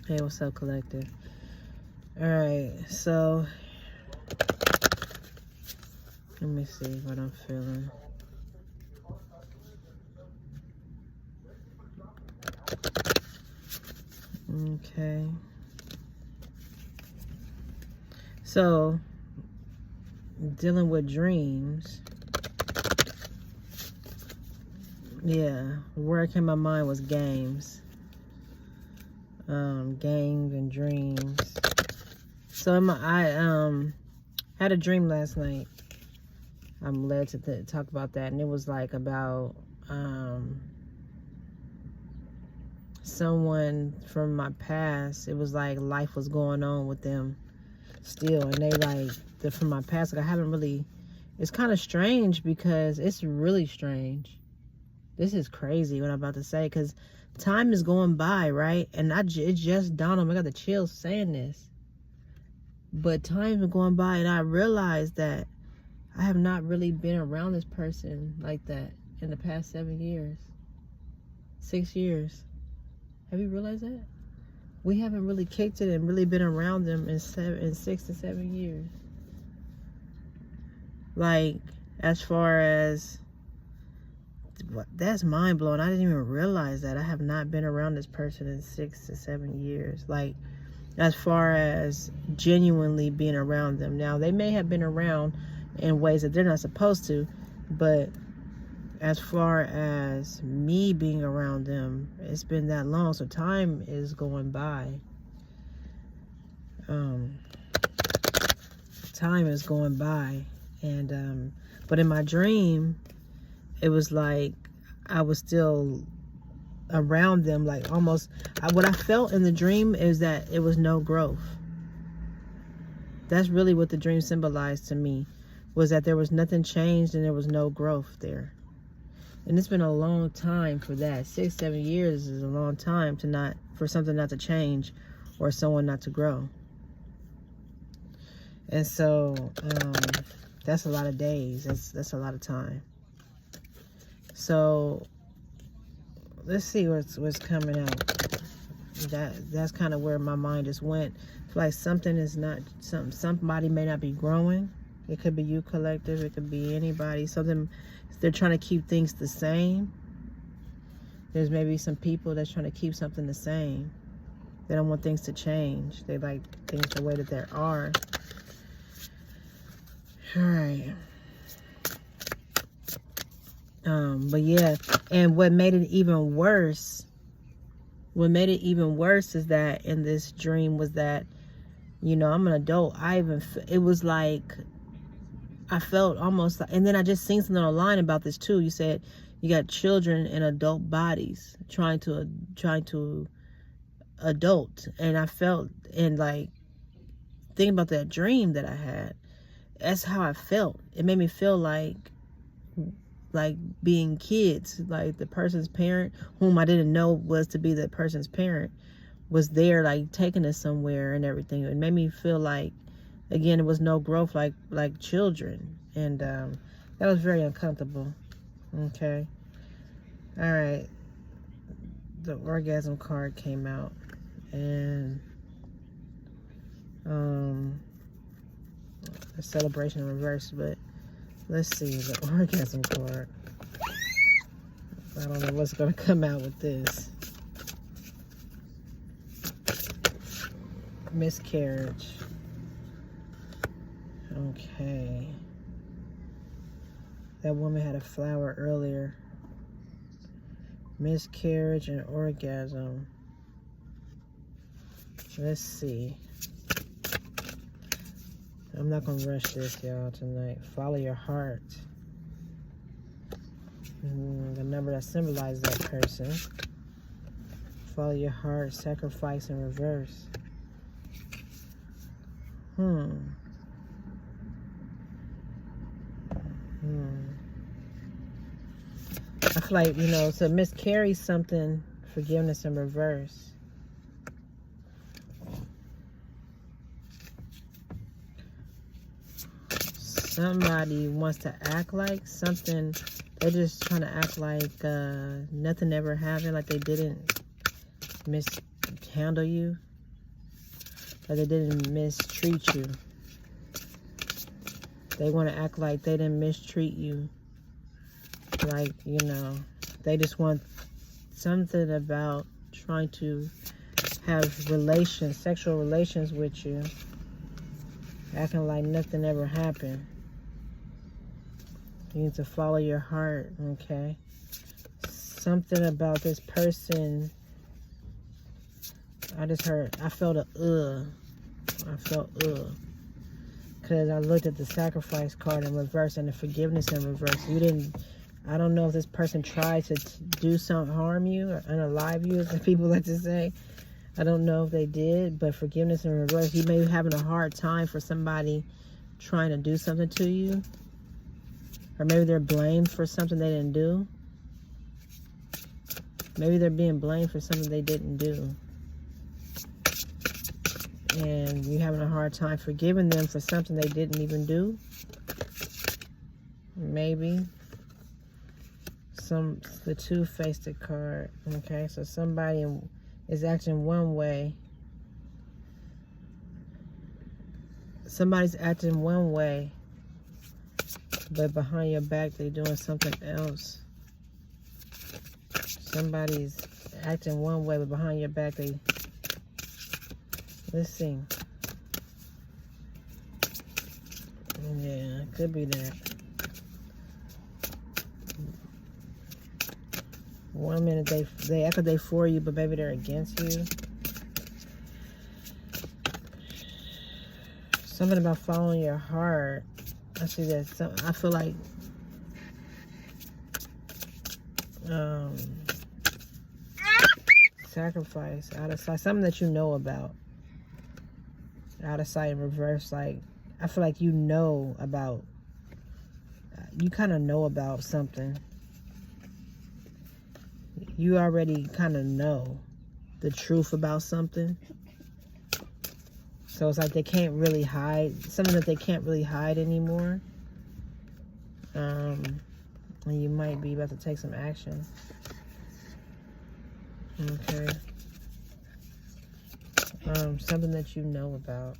Hey, what's up, collective? Alright, so let me see what I'm feeling. Okay. So, dealing with dreams. Yeah, where it came to my mind was games. Games and dreams. So I had a dream last night. I'm led to talk about that, and it was like about someone from my past. It was like life was going on with them still, and they're from my past. Like I haven't really. It's kind of strange because it's really strange. This is crazy what I'm about to say, because time is going by, right? And it just dawned on me. I got the chills saying this. But time is going by, and I realized that I have not really been around this person like that in the past 7 years. 6 years. Have you realized that? We haven't really kicked it and really been around them in 6 to 7 years. Like, as far as... that's mind blowing. I didn't even realize that I have not been around this person in 6 to 7 years. Like, as far as genuinely being around them. Now, they may have been around in ways that they're not supposed to, but as far as me being around them, it's been that long. So time is going by. Time is going by, and but in my dream, it was like I was still around them, like almost. What I felt in the dream is that it was no growth. That's really what the dream symbolized to me, was that there was nothing changed and there was no growth there. And it's been a long time for that. 6, 7 years is a long time for something not to change or someone not to grow. And so that's a lot of days. That's a lot of time. So let's see what's coming out. That's kind of where my mind just went. It's like something is not somebody may not be growing. It could be you, collective. It could be anybody. Something, they're trying to keep things the same. There's maybe some people that's trying to keep something the same. They don't want things to change. They like things the way that they are. All right. But yeah, and what made it even worse is that in this dream was that, you know, I'm an adult. It was like, I felt almost like, and then I just seen something online about this too. You said you got children in adult bodies trying to adult. And I felt, and like, thinking about that dream that I had, that's how I felt. It made me feel like being kids, like the person's parent, whom I didn't know was to be the person's parent, was there, like taking us somewhere and everything. It made me feel like, again, it was no growth, like children, and that was very uncomfortable. Okay, all right. The orgasm card came out, and a celebration in reverse, but let's see the orgasm card. I don't know what's going to come out with this. Miscarriage. Okay. That woman had a flower earlier. Miscarriage and orgasm. Let's see. I'm not going to rush this, y'all, tonight. Follow your heart. The number that symbolizes that person. Follow your heart. Sacrifice in reverse. I feel like, you know, to miscarry something, forgiveness in reverse. Somebody wants to act like something. They're just trying to act like nothing ever happened, like they didn't mishandle you. that they didn't mistreat you. They want to act like they didn't mistreat you. Like, you know, they just want something about trying to have relations, sexual relations with you, acting like nothing ever happened. You need to follow your heart, okay? Something about this person, I felt I felt because I looked at the sacrifice card in reverse and the forgiveness in reverse. I don't know if this person tried to do some harm you or unalive you, as people like to say. I don't know if they did, but forgiveness in reverse. You may be having a hard time for somebody trying to do something to you. Or maybe they're blamed for something they didn't do. Maybe they're being blamed for something they didn't do. And you're having a hard time forgiving them for something they didn't even do. Maybe. The two-faced card. Okay, so somebody is acting one way. Somebody's acting one way, but behind your back they're doing something else. Somebody's acting one way, but behind your back let's see. Yeah, it could be that. One minute they act like they for you, but maybe they're against you. Something about following your heart. I see that. I feel like sacrifice, out of sight, something that you know about. Out of sight in reverse. Like, I feel like you know about, you kind of know about something. You already kind of know the truth about something. So it's like they can't really hide, something that they can't really hide anymore. And you might be about to take some action. Okay. Something that you know about.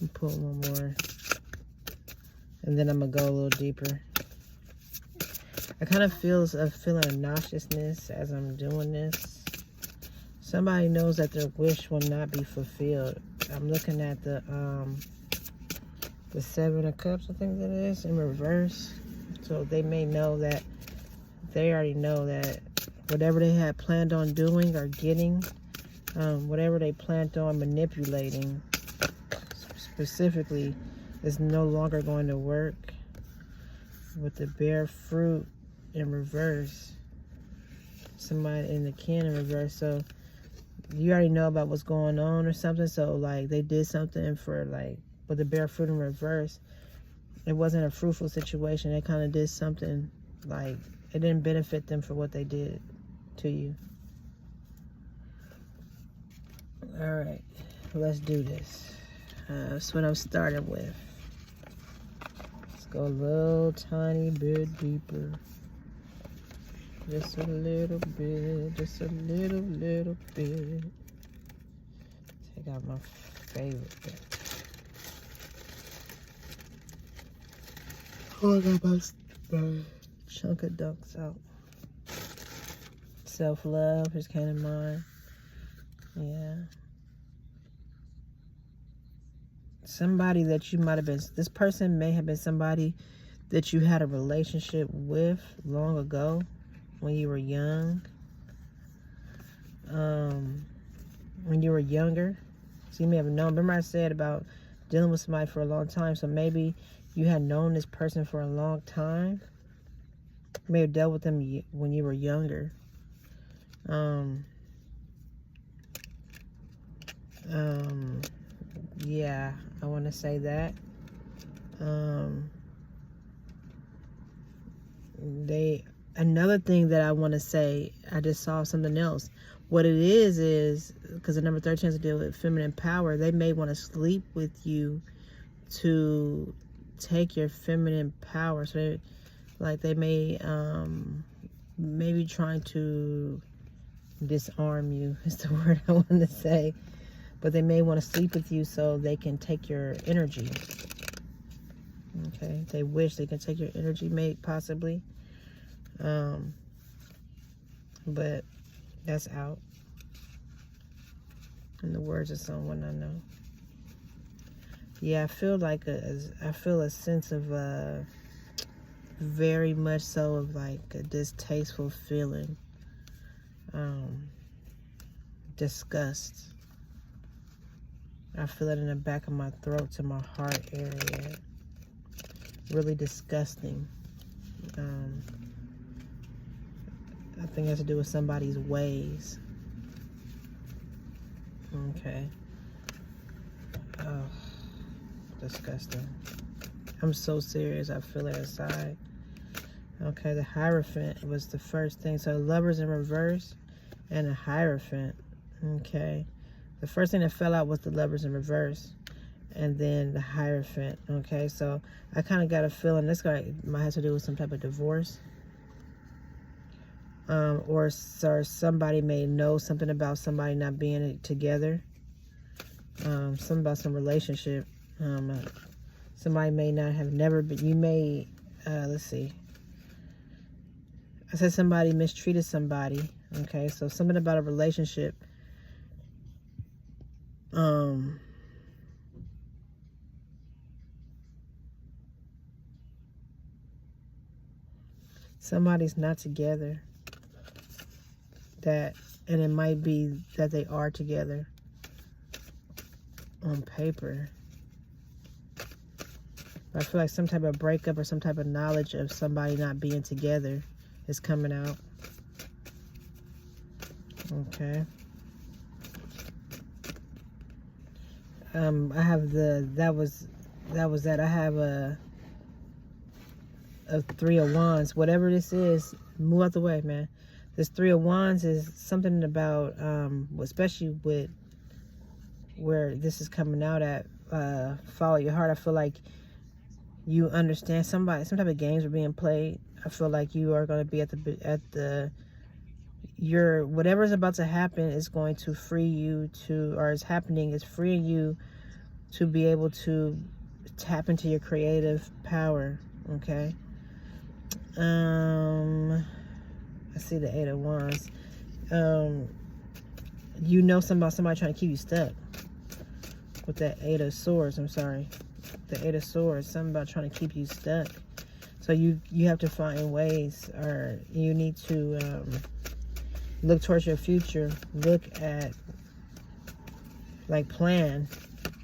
I'll pull one more. And then I'm going to go a little deeper. I kind of feel a feeling of nauseousness as I'm doing this. Somebody knows that their wish will not be fulfilled. I'm looking at the Seven of Cups, I think that is, in reverse. So they may know that, they already know that whatever they had planned on doing or getting, whatever they planned on manipulating, specifically, is no longer going to work. With the bear fruit in reverse. Somebody in the can in reverse. So you already know about what's going on or something. So like they did something for like, with the bear fruit in reverse. It wasn't a fruitful situation. They kind of did something like, it didn't benefit them for what they did to you. All right, let's do this. That's what I'm starting with. Let's go a little tiny bit deeper. Just a little bit, just a little bit. Take out my favorite bit. Oh, I got my chunk of ducks out. Self-love just came to mind. Yeah. Somebody that you might have been, this person may have been somebody that you had a relationship with long ago when you were young. When you were younger. So you may have known. Remember I said about dealing with somebody for a long time. So maybe you had known this person for a long time. You may have dealt with them when you were younger. Yeah, I want to say that. Another thing that I want to say, I just saw something else. What it is because the number 13 has to deal with feminine power. They may want to sleep with you to take your feminine power. So they may maybe trying to disarm you is the word I want to say. but they may want to sleep with you so they can take your energy. Okay, they wish they can take your energy, mate, possibly. But that's out. In the words of someone I know. Yeah, I feel like I feel a sense of very much so of like a distasteful feeling. Disgust. I feel it in the back of my throat to my heart area. Really disgusting. I think it has to do with somebody's ways. Okay. Oh, disgusting. I'm so serious. I feel it inside. Okay, the Hierophant was the first thing. So Lovers in reverse and a Hierophant. Okay. The first thing that fell out was the Lovers in reverse. And then the Hierophant. Okay, so I kind of got a feeling this guy might have to do with some type of divorce. Or somebody may know something about somebody not being together. Something about some relationship. Somebody may not have never been. You may, let's see. I said somebody mistreated somebody. Okay, so something about a relationship. Somebody's not together. And it might be that they are together on paper. But I feel like some type of breakup or some type of knowledge of somebody not being together is coming out. Okay. I have that was that. I have a Three of Wands. Whatever this is, move out the way, man. This Three of Wands is something about, especially with where this is coming out at, follow your heart. I feel like you understand some type of games are being played. I feel like you are going to be whatever's about to happen is going to free you is freeing you to be able to tap into your creative power. Okay. I see the Eight of Wands. You know somebody trying to keep you stuck. With that Eight of Swords, I'm sorry. The Eight of Swords, something about trying to keep you stuck. So you have to find ways, or you need to look towards your future. Look at, like,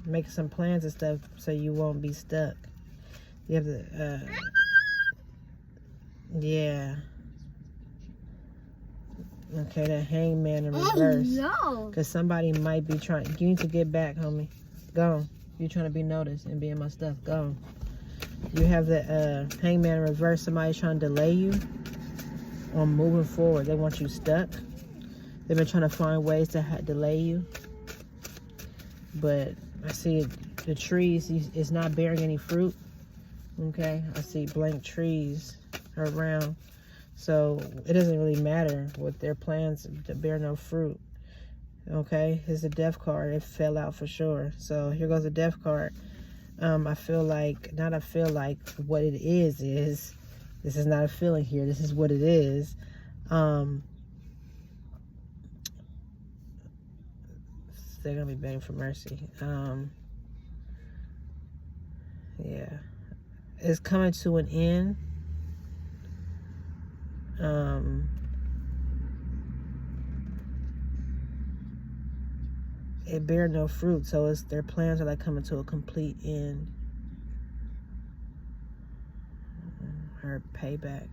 make some plans and stuff so you won't be stuck. You have to, yeah. Okay, the Hangman in reverse. Oh, no. Because somebody might be trying. You need to get back, homie. Go. You're trying to be noticed and be in my stuff. Go. You have the Hangman in reverse. Somebody's trying to delay you on moving forward. They want you stuck. They've been trying to find ways to delay you. But I see the trees. It's not bearing any fruit. Okay. I see blank trees around. So it doesn't really matter with their plans to bear no fruit. Okay, here's the Death card. It fell out for sure. So here goes the Death card. I feel like what it is this is not a feeling here. This is what it is. They're gonna be begging for mercy. Yeah, it's coming to an end. It bear no fruit, so their plans are like coming to a complete end. Her payback.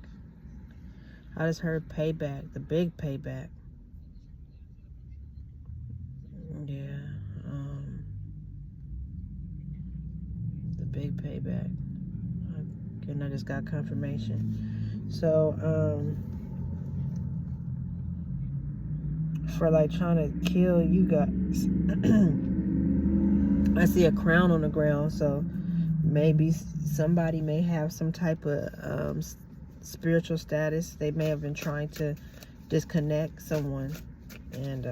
How does her payback? The big payback. Yeah. The big payback. Again, I just got confirmation. So, for like trying to kill you guys, I see a crown on the ground. So maybe somebody may have some type of spiritual status. They may have been trying to disconnect someone and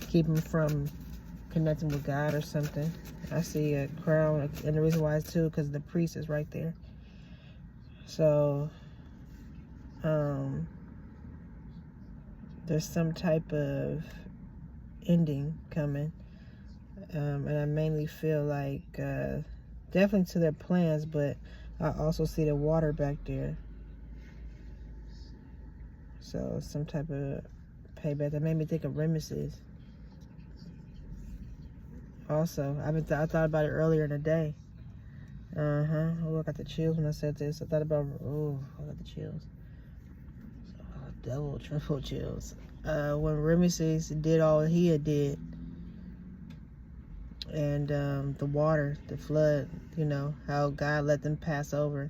keep them from connecting with God or something. I see a crown, and the reason why is too because the priest is right there. So there's some type of ending coming, and I mainly feel like definitely to their plans, but I also see the water back there. So some type of payback that made me think of Remesis. Also, I thought about it earlier in the day. Oh, I got the chills when I said this. I thought about, oh, I got the chills. Oh, double, triple chills. When Remesis did all he had did, and the water, the flood, you know, how God let them pass over,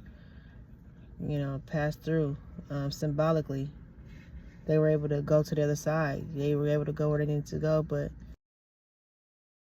you know, pass through, symbolically. They were able to go to the other side. They were able to go where they needed to go, but